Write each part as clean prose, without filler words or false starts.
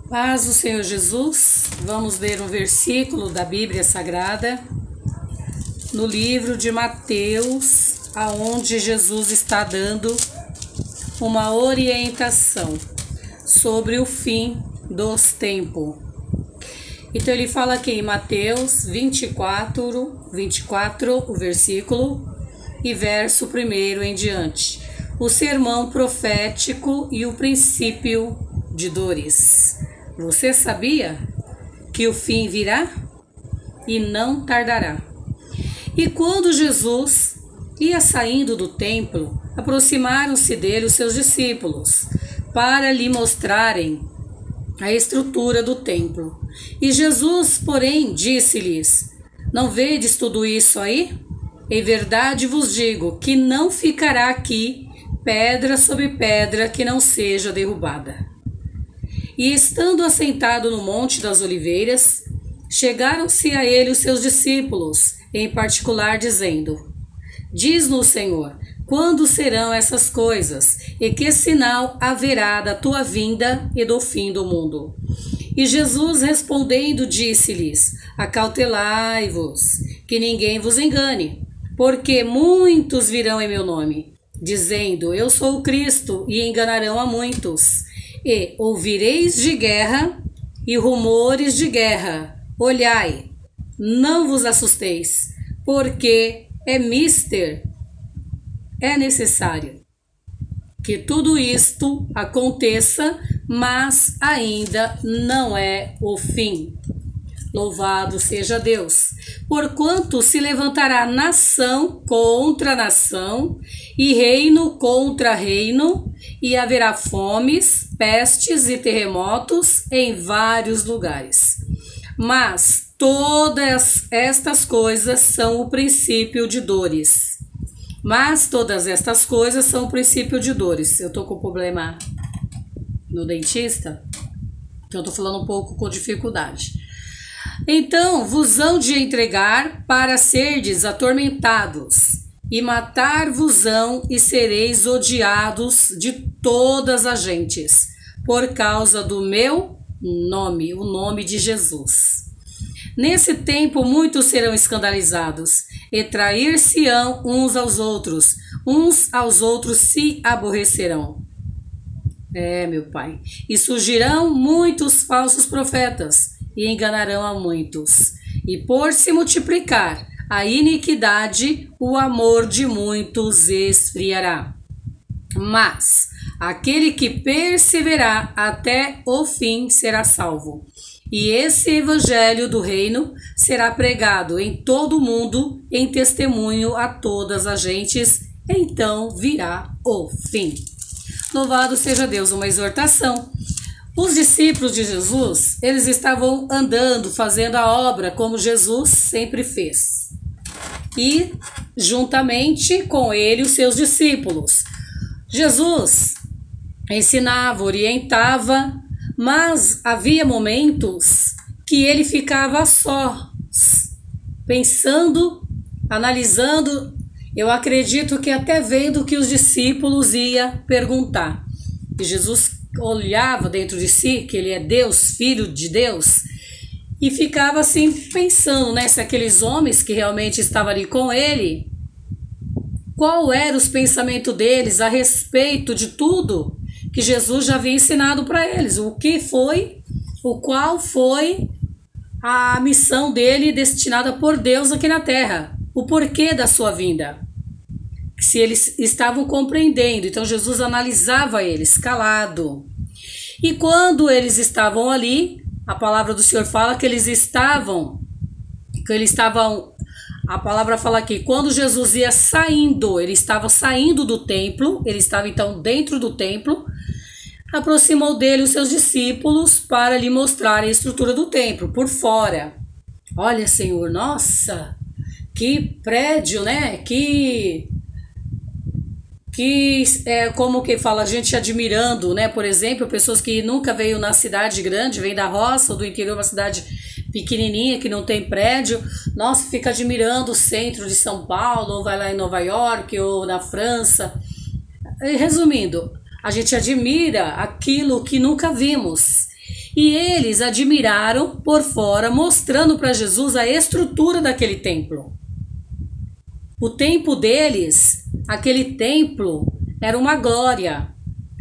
Paz do Senhor Jesus, vamos ler um versículo da Bíblia Sagrada, no livro de Mateus, aonde Jesus está dando uma orientação sobre o fim dos tempos. Então ele fala aqui em Mateus 24, o versículo e verso 1 em diante. O sermão profético e o princípio de dores. Você sabia que o fim virá e não tardará? E quando Jesus ia saindo do templo, aproximaram-se dele os seus discípulos para lhe mostrarem a estrutura do templo. E Jesus, porém, disse-lhes: não vedes tudo isso aí? Em verdade vos digo que não ficará aqui pedra sobre pedra que não seja derrubada. E estando assentado no Monte das Oliveiras, chegaram-se a ele os seus discípulos, em particular dizendo: diz-nos, Senhor, quando serão essas coisas, e que sinal haverá da tua vinda e do fim do mundo? E Jesus respondendo disse-lhes: acautelai-vos, que ninguém vos engane, porque muitos virão em meu nome, dizendo: eu sou o Cristo, e enganarão a muitos. E ouvireis de guerra e rumores de guerra. Olhai, não vos assusteis, porque é necessário que tudo isto aconteça, mas ainda não é o fim. Louvado seja Deus! Porquanto se levantará nação contra nação, e reino contra reino, e haverá fomes, pestes e terremotos em vários lugares. Mas todas estas coisas são o princípio de dores. Eu tô com problema no dentista, então eu tô falando um pouco com dificuldade. Então vos hão de entregar para serdes atormentados, e matar-vos-ão, e sereis odiados de todas as gentes, por causa do meu nome, o nome de Jesus. Nesse tempo muitos serão escandalizados, e trair-se-ão uns aos outros se aborrecerão. Meu Pai. E surgirão muitos falsos profetas, e enganarão a muitos. E por se multiplicar a iniquidade, o amor de muitos esfriará. Mas aquele que perseverar até o fim será salvo. E esse evangelho do reino será pregado em todo o mundo, em testemunho a todas as gentes, então virá o fim. Louvado seja Deus, uma exortação. Os discípulos de Jesus, eles estavam andando, fazendo a obra como Jesus sempre fez. E juntamente com ele os seus discípulos. Jesus ensinava, orientava, mas havia momentos que ele ficava só, pensando, analisando. Eu acredito que até vendo o que os discípulos iam perguntar. E Jesus olhava dentro de si, que ele é Deus, Filho de Deus, e ficava assim pensando, né, se aqueles homens que realmente estavam ali com ele, qual era os pensamentos deles a respeito de tudo que Jesus já havia ensinado para eles, qual foi a missão dele destinada por Deus aqui na terra, o porquê da sua vinda, se eles estavam compreendendo. Então Jesus analisava eles calado, e quando eles estavam ali, a palavra do Senhor fala que eles estavam, a palavra fala aqui, quando Jesus ia saindo, ele estava saindo do templo, ele estava então dentro do templo, aproximou dele os seus discípulos para lhe mostrar a estrutura do templo, por fora. Olha, Senhor, nossa, que prédio, né? Como que fala, a gente admirando, né? Por exemplo, pessoas que nunca veio na cidade grande, vem da roça ou do interior, uma cidade pequenininha que não tem prédio, nossa, fica admirando o centro de São Paulo, ou vai lá em Nova York, ou na França. Resumindo, a gente admira aquilo que nunca vimos. E eles admiraram por fora, mostrando para Jesus a estrutura daquele templo. O templo deles, aquele templo, era uma glória,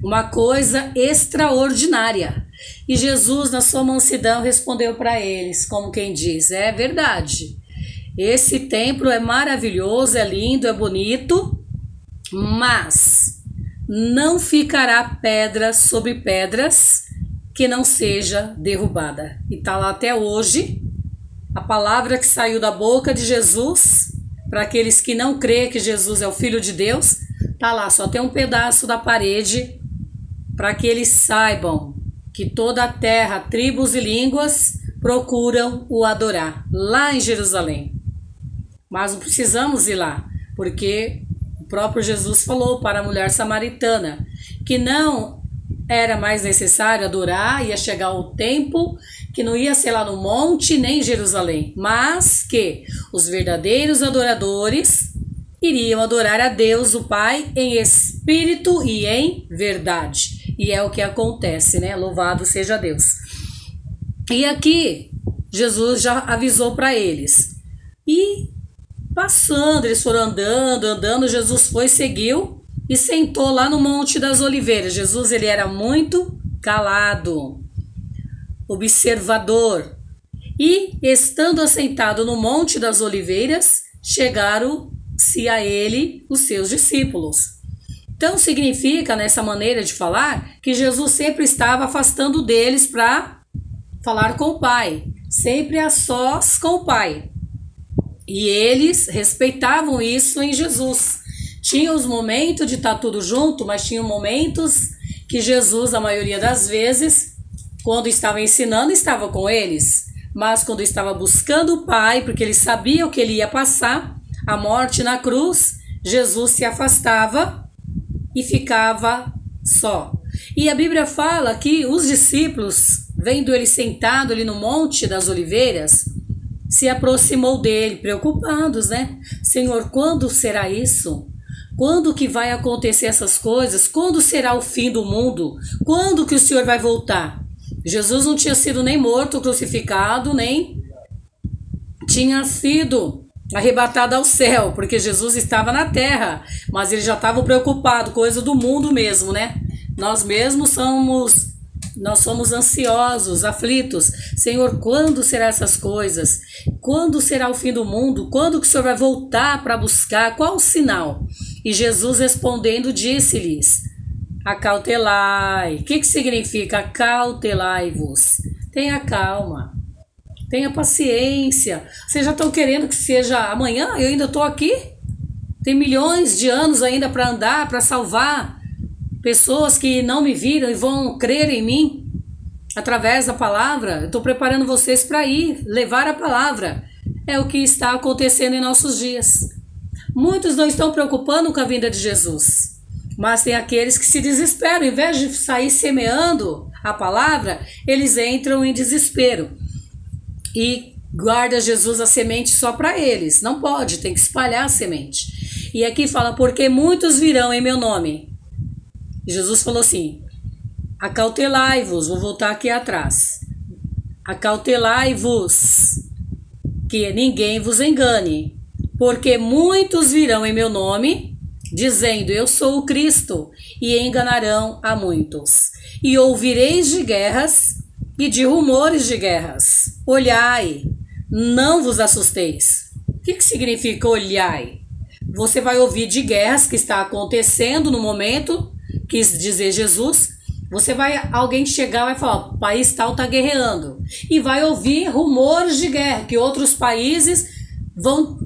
uma coisa extraordinária. E Jesus, na sua mansidão, respondeu para eles, como quem diz, é verdade. Esse templo é maravilhoso, é lindo, é bonito, mas não ficará pedra sobre pedras que não seja derrubada. E está lá até hoje a palavra que saiu da boca de Jesus, para aqueles que não creem que Jesus é o Filho de Deus, está lá, só tem um pedaço da parede, para que eles saibam que toda a terra, tribos e línguas procuram o adorar, lá em Jerusalém. Mas não precisamos ir lá, porque o próprio Jesus falou para a mulher samaritana que não era mais necessário adorar, ia chegar o tempo que não ia ser lá no monte nem em Jerusalém, mas que os verdadeiros adoradores iriam adorar a Deus, o Pai, em espírito e em verdade. E é o que acontece, né? Louvado seja Deus. E aqui, Jesus já avisou para eles. E passando, eles foram andando, Jesus foi, seguiu e sentou lá no Monte das Oliveiras. Jesus, ele era muito calado, observador. E, estando assentado no Monte das Oliveiras, chegaram-se a ele os seus discípulos. Então, significa, nessa maneira de falar, que Jesus sempre estava afastando deles para falar com o Pai, sempre a sós com o Pai. E eles respeitavam isso em Jesus. Tinha os momentos de estar tudo junto, mas tinha momentos que Jesus, a maioria das vezes, quando estava ensinando, estava com eles. Mas quando estava buscando o Pai, porque ele sabia o que ele ia passar, a morte na cruz, Jesus se afastava e ficava só. E a Bíblia fala que os discípulos, vendo ele sentado ali no Monte das Oliveiras, se aproximou dele, preocupados, né? Senhor, quando será isso? Quando que vai acontecer essas coisas? Quando será o fim do mundo? Quando que o Senhor vai voltar? Jesus não tinha sido nem morto, crucificado, nem tinha sido arrebatado ao céu, porque Jesus estava na terra, mas ele já estava preocupado, coisa do mundo mesmo, né? Nós mesmos somos ansiosos, aflitos. Senhor, quando serão essas coisas? Quando será o fim do mundo? Quando que o Senhor vai voltar para buscar? Qual o sinal? E Jesus respondendo disse-lhes, acautelai. O que significa acautelai-vos? Tenha calma, tenha paciência. Vocês já estão querendo que seja amanhã? Eu ainda estou aqui. Tem milhões de anos ainda para andar, para salvar pessoas que não me viram e vão crer em mim através da palavra. Eu estou preparando vocês para ir, levar a palavra. É o que está acontecendo em nossos dias. Muitos não estão preocupando com a vinda de Jesus, mas tem aqueles que se desesperam. Em vez de sair semeando a palavra, eles entram em desespero. E guarda Jesus a semente só para eles. Não pode, tem que espalhar a semente. E aqui fala, porque muitos virão em meu nome. Jesus falou assim, acautelai-vos, vou voltar aqui atrás, acautelai-vos, que ninguém vos engane, porque muitos virão em meu nome, dizendo, eu sou o Cristo, e enganarão a muitos. E ouvireis de guerras e de rumores de guerras. Olhai, não vos assusteis. O que significa olhai? Você vai ouvir de guerras que está acontecendo no momento, quis dizer Jesus, alguém chegar e vai falar, o país tal está guerreando, e vai ouvir rumores de guerra, que outros países vão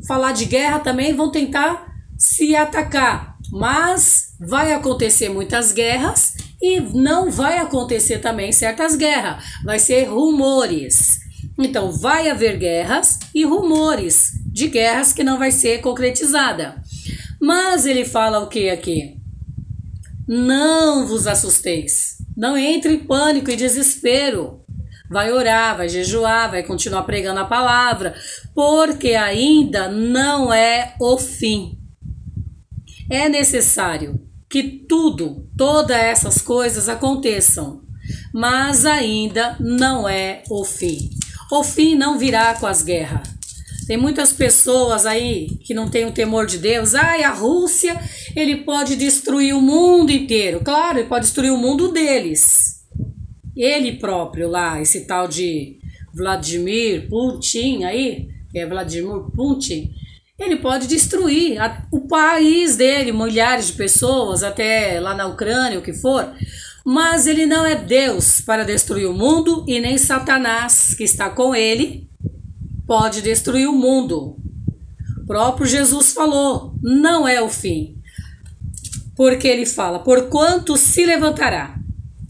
falar de guerra também, vão tentar se atacar, mas vai acontecer muitas guerras e não vai acontecer também certas guerras, vai ser rumores. Então vai haver guerras e rumores de guerras que não vai ser concretizada. Mas ele fala o que aqui? Não vos assusteis, não entre em pânico e desespero. Vai orar, vai jejuar, vai continuar pregando a palavra, porque ainda não é o fim. É necessário que todas essas coisas aconteçam, mas ainda não é o fim. O fim não virá com as guerras. Tem muitas pessoas aí que não têm o temor de Deus. Ai, a Rússia, ele pode destruir o mundo inteiro. Claro, ele pode destruir o mundo deles. Ele próprio lá, esse tal de Vladimir Putin aí, que é Vladimir Putin, ele pode destruir o país dele, milhares de pessoas, até lá na Ucrânia, o que for. Mas ele não é Deus para destruir o mundo e nem Satanás, que está com ele, pode destruir o mundo. O próprio Jesus falou, não é o fim. Porque ele fala, porquanto se levantará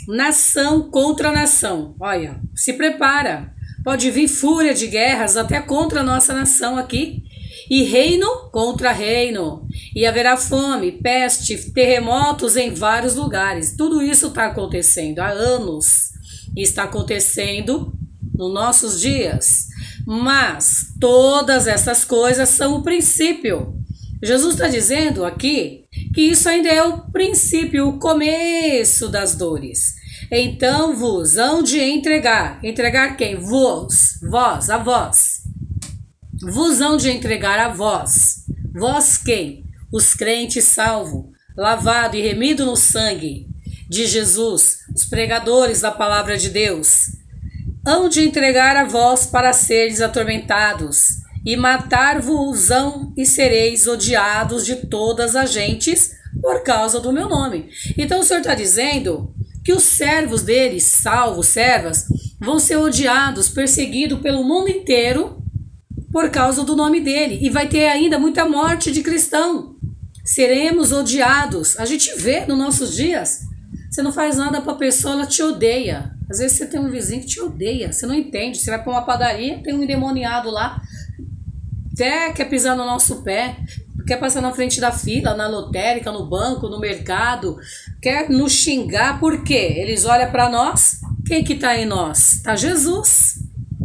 nação contra nação. Olha, se prepara. Pode vir fúria de guerras até contra a nossa nação aqui. E reino contra reino. E haverá fome, peste, terremotos em vários lugares. Tudo isso está acontecendo há anos. E está acontecendo nos nossos dias. Mas todas essas coisas são o princípio. Jesus está dizendo aqui que isso ainda é o princípio, o começo das dores. Então vos hão de entregar. Entregar quem? Vós, a vós. Vos hão de entregar a vós. Vós quem? Os crentes salvos, lavado e remido no sangue de Jesus, os pregadores da palavra de Deus. Hão de entregar a vós para seres atormentados, e matar-vos-ão e sereis odiados de todas as gentes por causa do meu nome. Então o Senhor está dizendo que os servos deles, salvos, servas, vão ser odiados, perseguidos pelo mundo inteiro por causa do nome dele. E vai ter ainda muita morte de cristão. Seremos odiados. A gente vê nos nossos dias. Você não faz nada para a pessoa, ela te odeia. Às vezes você tem um vizinho que te odeia. Você não entende. Você vai para uma padaria, tem um endemoniado lá. Até quer pisar no nosso pé. Quer passar na frente da fila, na lotérica, no banco, no mercado. Quer nos xingar. Por quê? Eles olham para nós. Quem que está em nós? Está Jesus.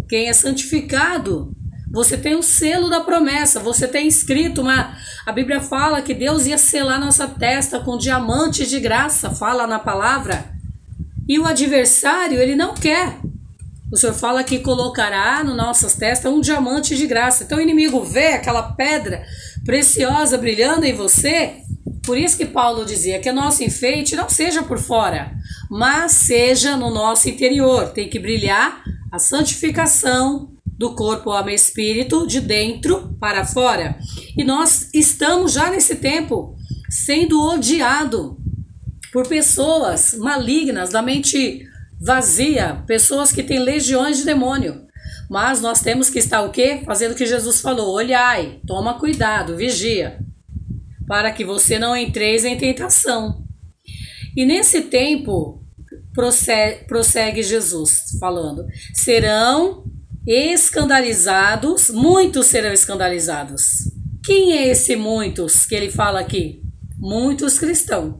Quem é santificado. Você tem o selo da promessa, você tem escrito, a Bíblia fala que Deus ia selar nossa testa com diamantes de graça, fala na palavra. E o adversário, ele não quer. O Senhor fala que colocará nas nossas testas um diamante de graça. Então o inimigo vê aquela pedra preciosa brilhando em você. Por isso que Paulo dizia que o nosso enfeite não seja por fora, mas seja no nosso interior. Tem que brilhar a santificação do corpo, alma e espírito, de dentro para fora. E nós estamos já nesse tempo sendo odiado por pessoas malignas, da mente vazia, pessoas que têm legiões de demônio. Mas nós temos que estar o quê? Fazendo o que Jesus falou, olhai, toma cuidado, vigia, para que você não entreis em tentação. E nesse tempo, prossegue Jesus falando, serão escandalizados, muitos serão escandalizados. Quem é esse muitos que ele fala aqui? Muitos cristãos.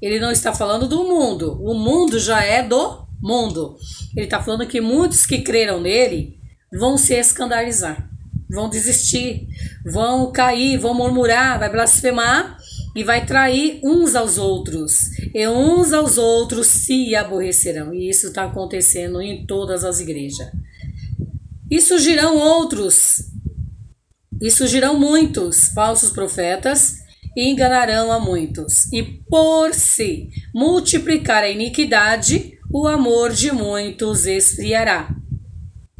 Ele não está falando do mundo. O mundo já é do mundo. Ele está falando que muitos que creram nele vão se escandalizar, vão desistir, vão cair, vão murmurar, vai blasfemar e vai trair uns aos outros. E uns aos outros se aborrecerão. E isso está acontecendo em todas as igrejas. E surgirão outros, e surgirão muitos falsos profetas, e enganarão a muitos. E por se multiplicar a iniquidade, o amor de muitos esfriará.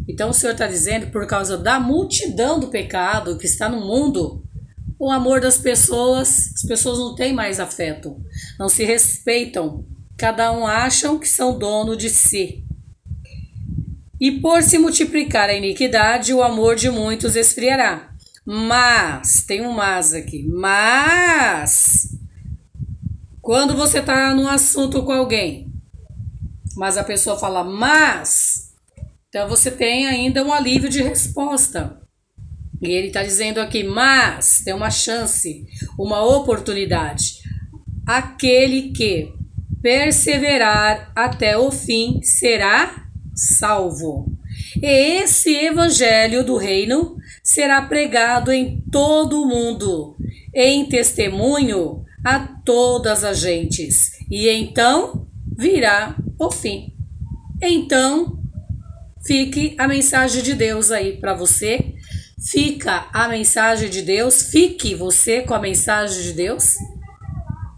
Então o Senhor está dizendo que por causa da multidão do pecado que está no mundo, o amor das pessoas, as pessoas não têm mais afeto, não se respeitam, cada um acham que são dono de si. E por se multiplicar a iniquidade, o amor de muitos esfriará. Mas, tem um mas aqui, mas, quando você está num assunto com alguém, mas a pessoa fala mas, então você tem ainda um alívio de resposta. E ele está dizendo aqui, mas, tem uma chance, uma oportunidade. Aquele que perseverar até o fim será salvo. E esse evangelho do reino será pregado em todo o mundo, em testemunho a todas as gentes, e então virá o fim. Então, fique a mensagem de Deus aí para você. Fica a mensagem de Deus, fique você com a mensagem de Deus,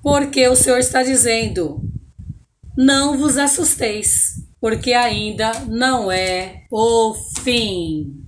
porque o Senhor está dizendo: não vos assusteis, porque ainda não é o fim.